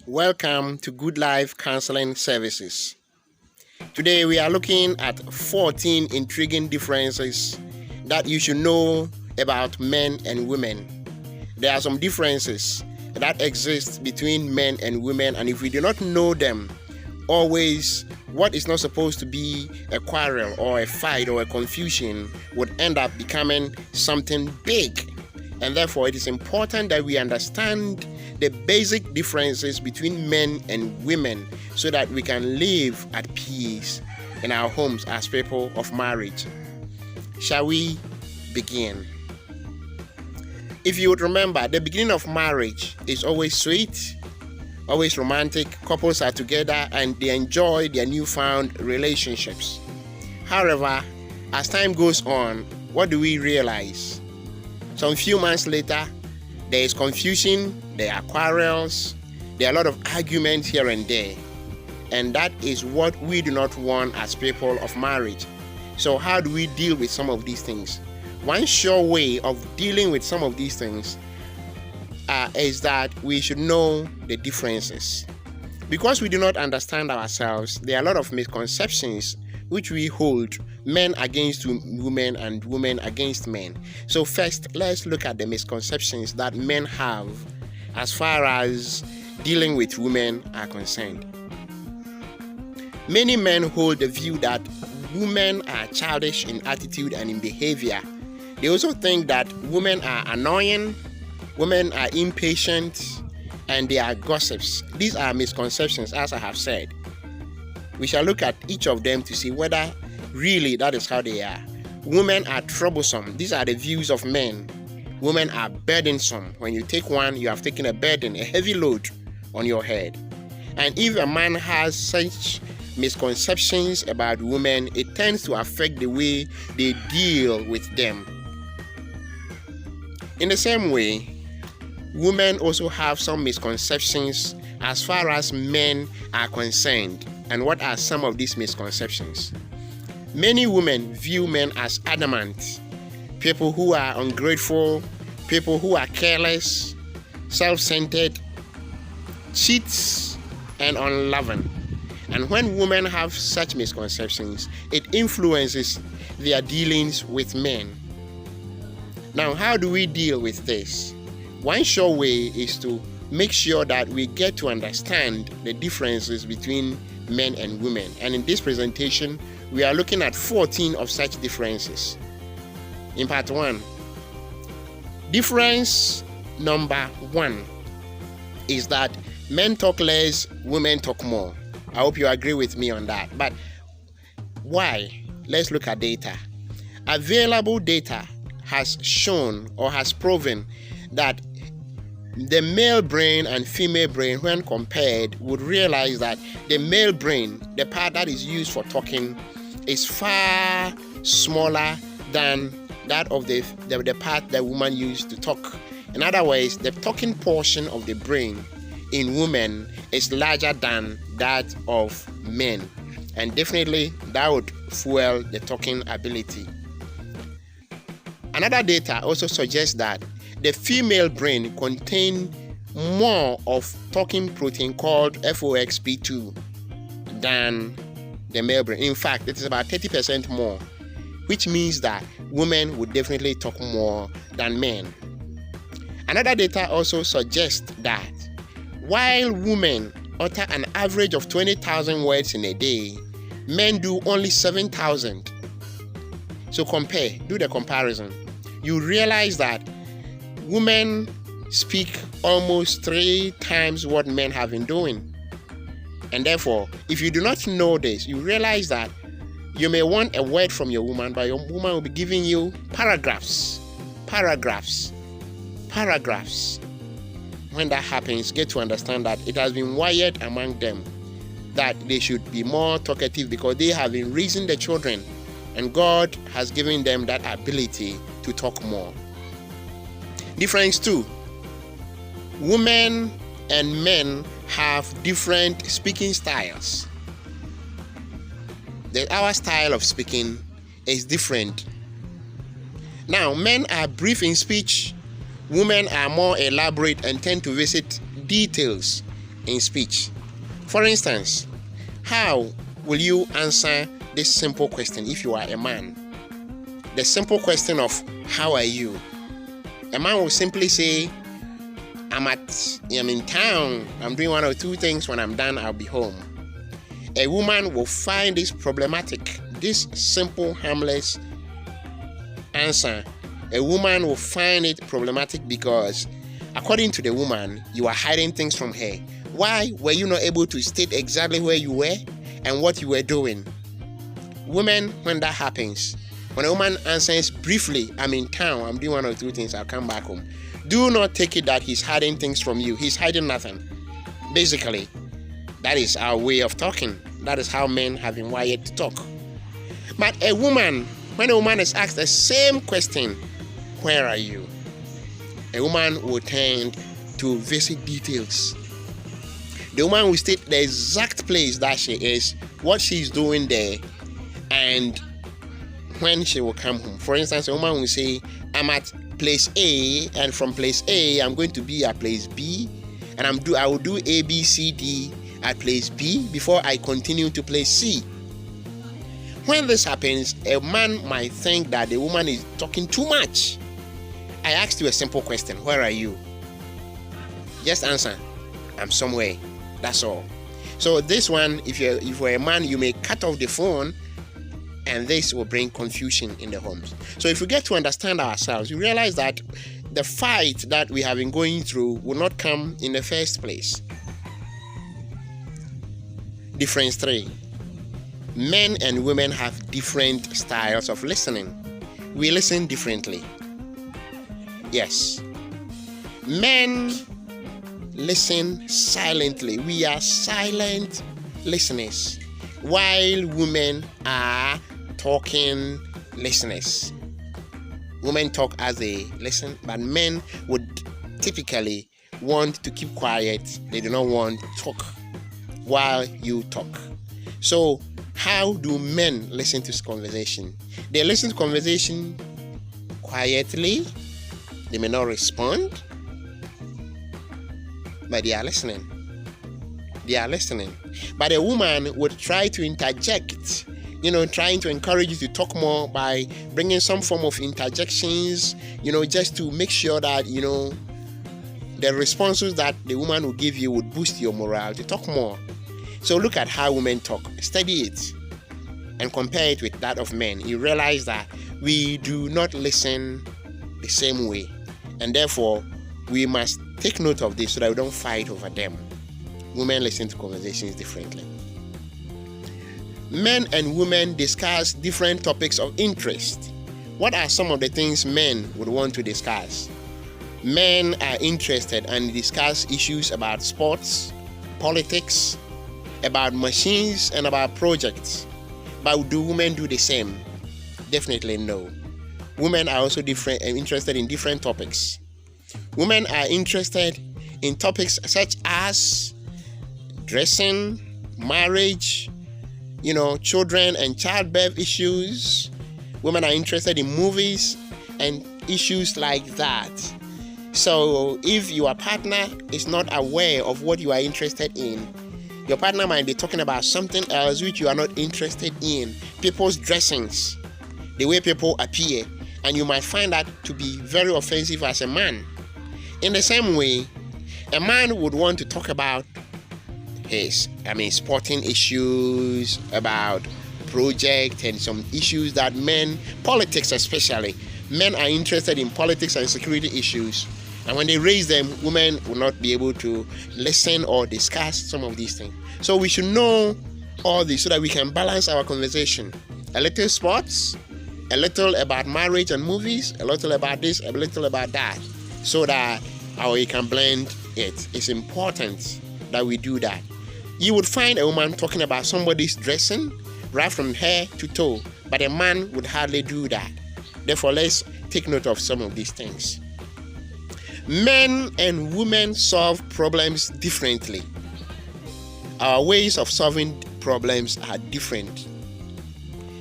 Welcome to Good Life Counseling Services. Today we are looking at 14 intriguing differences that you should know about men and women. There are some differences that exist between men and women, and if we do not know them, always what is not supposed to be a quarrel or a fight or a confusion would end up becoming something big. And therefore, it is important that we understand the basic differences between men and women so that we can live at peace in our homes as people of marriage. Shall we begin? If you would remember, the beginning of marriage is always sweet, always romantic. Couples are together and they enjoy their newfound relationships. However, as time goes on, what do we realize? Some few months later, there is confusion, there are quarrels, there are a lot of arguments here and there. And that is what we do not want as people of marriage. So how do we deal with some of these things? One sure way of dealing with some of these things is that we should know the differences. Because we do not understand ourselves, there are a lot of misconceptions which we hold, men against women and women against men. So first, let's look at the misconceptions that men have as far as dealing with women are concerned. Many men hold the view that women are childish in attitude and in behavior. They also think that women are annoying, women are impatient, and they are gossips. These are misconceptions, as I have said. We shall look at each of them to see whether really that is how they are. Women are troublesome. These are the views of men. Women are burdensome. When you take one, you have taken a burden, a heavy load on your head. And if a man has such misconceptions about women, it tends to affect the way they deal with them. In the same way, women also have some misconceptions as far as men are concerned. And what are some of these misconceptions? Many women view men as adamant, people who are ungrateful, people who are careless, self-centered, cheats, and unloving. And when women have such misconceptions, it influences their dealings with men. Now, how do we deal with this? One sure way is to make sure that we get to understand the differences between men and women. And in this presentation, we are looking at 14 of such differences. In part 1, difference number 1 is that men talk less, women talk more. I hope you agree with me on that. But why? Let's look at data. Available data has shown or has proven that the male brain and female brain, when compared, would realize that the male brain, the part that is used for talking, is far smaller than that of the part the woman used to talk. In other words, the talking portion of the brain in women is larger than that of men. And definitely that would fuel the talking ability. Another data also suggests that the female brain contains more of talking protein called FOXP2 than the male brain. In fact, it is about 30% more, which means that women would definitely talk more than men. Another data also suggests that while women utter an average of 20,000 words in a day, men do only 7,000. So do the comparison. You realize that women speak almost 3 times what men have been doing. And therefore, if you do not know this, you realize that you may want a word from your woman, but your woman will be giving you paragraphs. When that happens, get to understand that it has been wired among them that they should be more talkative because they have been raising the children, and God has given them that ability to talk more. Difference 2. Women and men have different speaking styles. Our style of speaking is different. Now, men are brief in speech, women are more elaborate and tend to visit details in speech. For instance, how will you answer this simple question if you are a man? The simple question of how are you? A man will simply say, I'm in town, I'm doing one or two things, when I'm done, I'll be home. A woman will find this problematic, this simple, harmless answer. A woman will find it problematic because, according to the woman, you are hiding things from her. Why were you not able to state exactly where you were and what you were doing? Women, when that happens, when a woman answers briefly, I'm in town, I'm doing one or two things, I'll come back home, do not take it that he's hiding things from you. He's hiding nothing. Basically, that is our way of talking. That is how men have been wired to talk. But a woman, when a woman is asked the same question, where are you? A woman will tend to visit details. The woman will state the exact place that she is, what she's doing there, and when she will come home. For instance, a woman will say, I'm at place A, and from place A, I'm going to be at place B, and I will do A, B, C, D at place B before I continue to place C. When this happens, a man might think that the woman is talking too much. I asked you a simple question, where are you? Just answer, I'm somewhere. That's all. So this one, if you're a man, you may cut off the phone, and this will bring confusion in the homes. So if we get to understand ourselves, we realize that the fight that we have been going through will not come in the first place. Difference 3. Men and women have different styles of listening. We listen differently. Yes. Men listen silently. We are silent listeners, while women are talking listeners. Women talk as they listen, but men would typically want to keep quiet. They do not want to talk while you talk. So, how do men listen to conversation? They listen to conversation quietly. They may not respond, but they are listening. They are listening. But a woman would try to interject, trying to encourage you to talk more by bringing some form of interjections, just to make sure that, the responses that the woman will give you would boost your morale to talk more. So look at how women talk. Study it and compare it with that of men. You realize that we do not listen the same way. And therefore, we must take note of this so that we don't fight over them. Women listen to conversations differently. Men and women discuss different topics of interest. What are some of the things men would want to discuss? Men are interested and discuss issues about sports, politics, about machines, and about projects. But do women do the same? Definitely no. Women are also interested in different topics. Women are interested in topics such as dressing, marriage, children and childbirth issues. Women are interested in movies and issues like that. So if your partner is not aware of what you are interested in, your partner might be talking about something else which you are not interested in. People's dressings, the way people appear, and you might find that to be very offensive as a man. In the same way, a man would want to talk about sporting issues, about project and some issues that politics especially, men are interested in politics and security issues. And when they raise them, women will not be able to listen or discuss some of these things. So we should know all this so that we can balance our conversation. A little sports, a little about marriage and movies, a little about this, a little about that, so that we can blend it. It's important that we do that. You would find a woman talking about somebody's dressing right from head to toe, but a man would hardly do that. Therefore, let's take note of some of these things. Men and women solve problems differently. Our ways of solving problems are different.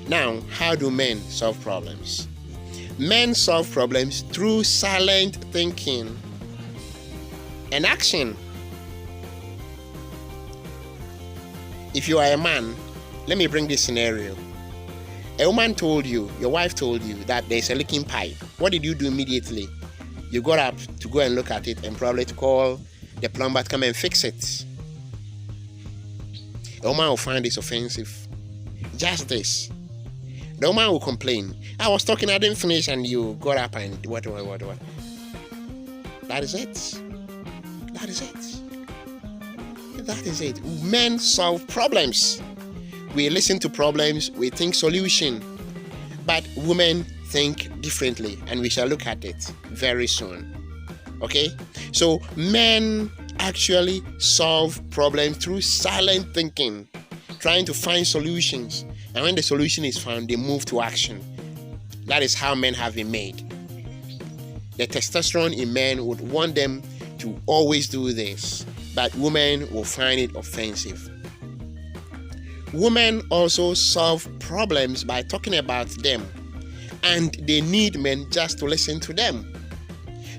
Now, how do men solve problems? Men solve problems through silent thinking and action. If you are a man, let me bring this scenario. A woman told you, your wife told you that there's a leaking pipe. What did you do immediately? You got up to go and look at it and probably to call the plumber to come and fix it. A woman will find this offensive. Just this. The woman will complain. I was talking, I didn't finish, and you got up and what. That is it. That is it. That is it. Men solve problems. We listen to problems, we think solution. But women think differently, and we shall look at it very soon. Okay? So men actually solve problems through silent thinking, trying to find solutions. And when the solution is found, they move to action. That is how men have been made. The testosterone in men would want them to always do this, but women will find it offensive. Women also solve problems by talking about them, and they need men just to listen to them.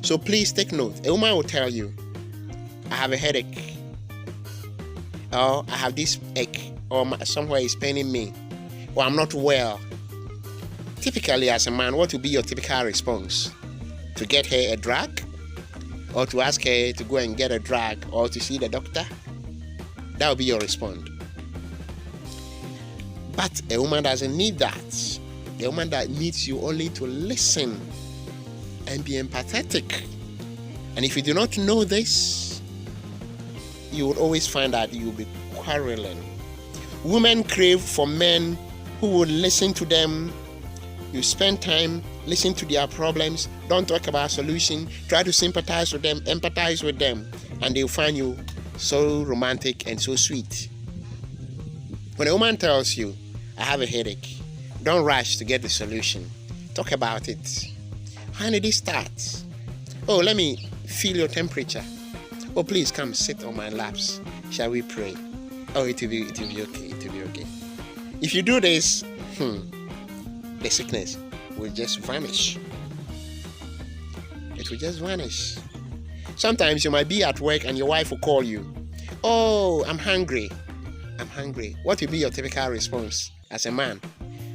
So please take note. A woman will tell you, I have a headache, or I have this ache, or somewhere is paining me, or I'm not well. Typically, as a man, what will be your typical response? To get her a drug? Or to ask her to go and get a drug, or to see the doctor? That will be your response. But a woman doesn't need that. A woman that needs you only to listen and be empathetic. And if you do not know this, you will always find that you will be quarreling. Women crave for men who will listen to them. You spend time listening to their problems. Don't talk about solution. Try to sympathize with them, empathize with them, and they'll find you so romantic and so sweet. When a woman tells you, I have a headache, don't rush to get the solution. Talk about it. How did it start? Oh, let me feel your temperature. Oh, please come sit on my laps. Shall we pray? Oh, it will be okay. It will be okay. If you do this, the sickness will just vanish. It will just vanish. Sometimes you might be at work and your wife will call you. Oh, I'm hungry. I'm hungry. What will be your typical response as a man?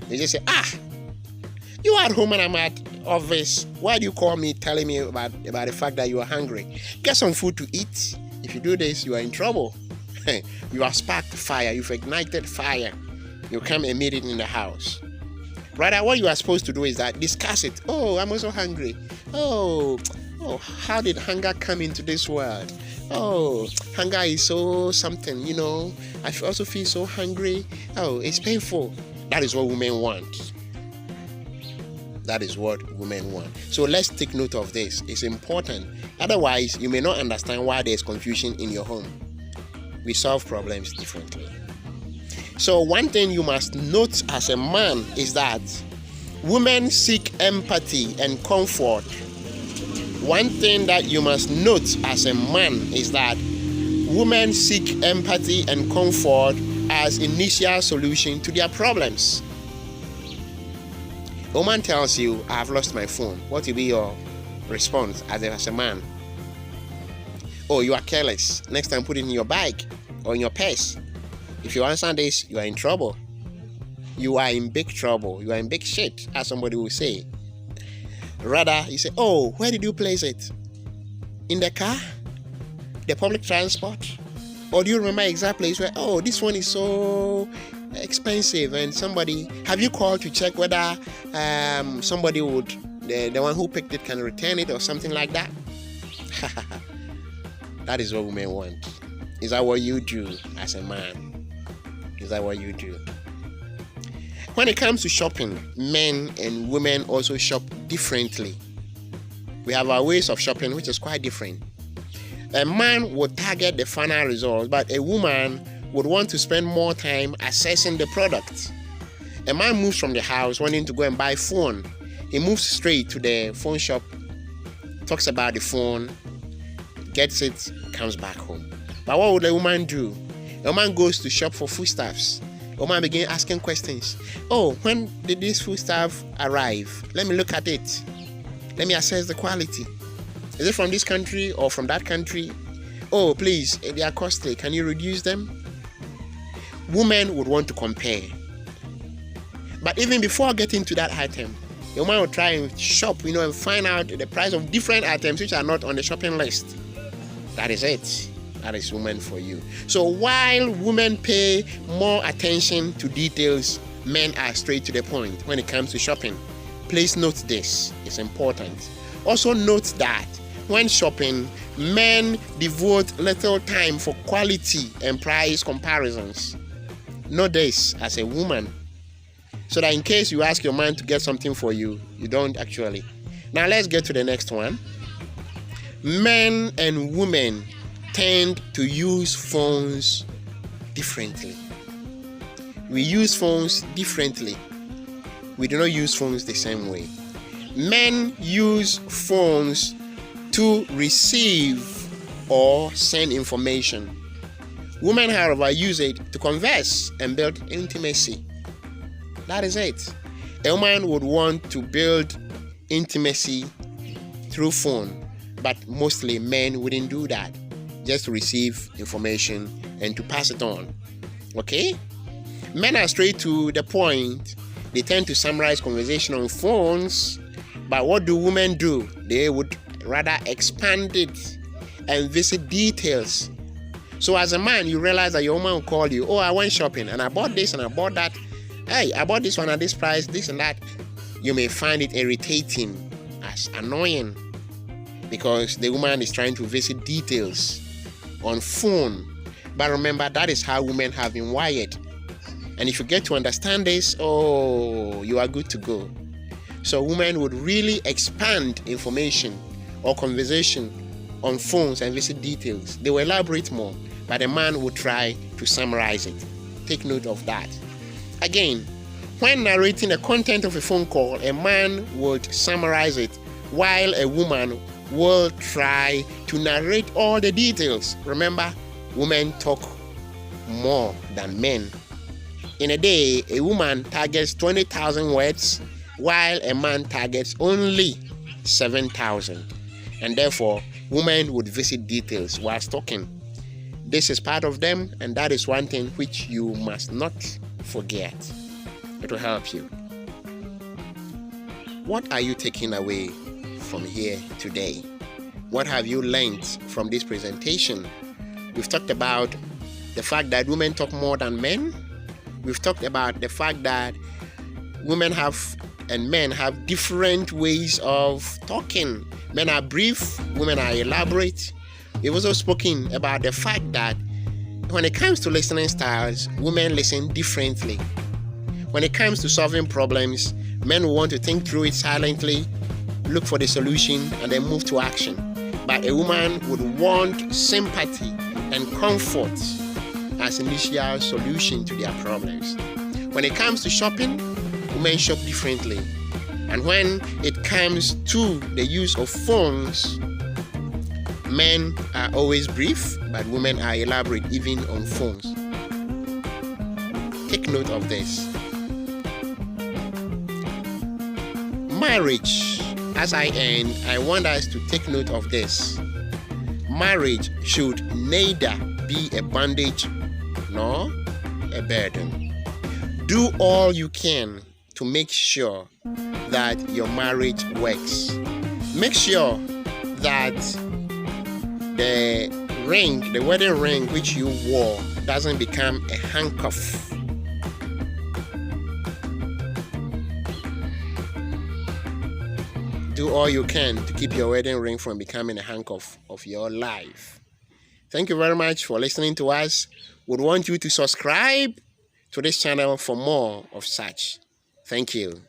You just say, you are at home and I'm at office. Why do you call me telling me about the fact that you are hungry? Get some food to eat. If you do this, you are in trouble. You have sparked fire. You've ignited fire. You come and meet it in the house. Rather, what you are supposed to do is that discuss it. Oh, I'm also hungry. Oh, how did hunger come into this world? Oh, hunger is so something, I also feel so hungry. Oh, it's painful. That is what women want. That is what women want. So let's take note of this. It's important. Otherwise, you may not understand why there's confusion in your home. We solve problems differently. So one thing you must note as a man is that women seek empathy and comfort. One thing that you must note as a man is that women seek empathy and comfort as initial solution to their problems. A woman tells you, I have lost my phone. What will be your response as a man? Oh, you are careless. Next time put it in your bag or in your purse. If you answer this, you are in trouble. You are in big trouble. You are in big shit, as somebody will say. Rather, you say, oh, where did you place it? In the car? The public transport? Or do you remember exact place where, oh, this one is so expensive and have you called to check whether somebody would, the one who picked it can return it or something like that? That is what women want. Is that what you do as a man? Is that what you do? When it comes to shopping, men and women also shop differently. We have our ways of shopping, which is quite different. A man would target the final result, but a woman would want to spend more time assessing the product. A man moves from the house wanting to go and buy a phone. He moves straight to the phone shop, talks about the phone, gets it, comes back home. But what would a woman do? A woman goes to shop for foodstuffs. A woman begins asking questions. Oh, when did this foodstuff arrive? Let me look at it. Let me assess the quality. Is it from this country or from that country? Oh, please, they are costly. Can you reduce them? women would want to compare. But even before getting to that item, the woman will try and shop, and find out the price of different items which are not on the shopping list. That is it. That is women for you. So while women pay more attention to details, men are straight to the point when it comes to shopping. Please note this. It's important. Also note that when shopping, men devote little time for quality and price comparisons. Note this as a woman, so that in case you ask your man to get something for you, you don't actually. Now let's get to the next one. Men and women tend to use phones differently. We use phones differently. We do not use phones the same way. Men use phones to receive or send information. Women, however, use it to converse and build intimacy. That is it. A woman would want to build intimacy through phone, but mostly men wouldn't do that. Just to receive information and to pass it on. Okay? Men are straight to the point. They tend to summarize conversation on phones, but what do women do? They would rather expand it and visit details. So as a man, you realize that your woman will call you, I went shopping and I bought this and I bought that. Hey, I bought this one at this price, this and that. You may find it irritating, as annoying, because the woman is trying to visit details on phone. But remember, that is how women have been wired. And if you get to understand this, you are good to go. So women would really expand information or conversation on phones and visit details. They will elaborate more, but a man would try to summarize it. Take note of that. Again, when narrating the content of a phone call, a man would summarize it, while a woman will try to narrate all the details. Remember, women talk more than men. In a day, a woman targets 20,000 words, while a man targets only 7,000. And therefore, women would visit details whilst talking. This is part of them, and that is one thing which you must not forget. It will help you. What are you taking away from here today? What have you learned from this presentation? We've talked about the fact that women talk more than men. We've talked about the fact that women have and men have different ways of talking. Men are brief, women are elaborate. We've also spoken about the fact that when it comes to listening styles, women listen differently. When it comes to solving problems, men will want to think through it silently, look for the solution, and then move to action. But a woman would want sympathy and comfort as initial solution to their problems. When it comes to shopping, women shop differently. And when it comes to the use of phones, men are always brief, but women are elaborate even on phones. Take note of this. Marriage, as I end, I want us to take note of this. Marriage should neither be a bondage nor a burden. Do all you can to make sure that your marriage works. Make sure that the wedding ring which you wore doesn't become a handcuff. Do all you can to keep your wedding ring from becoming a handcuff of your life. Thank you very much for listening to us. Would want you to subscribe to this channel for more of such. Thank you.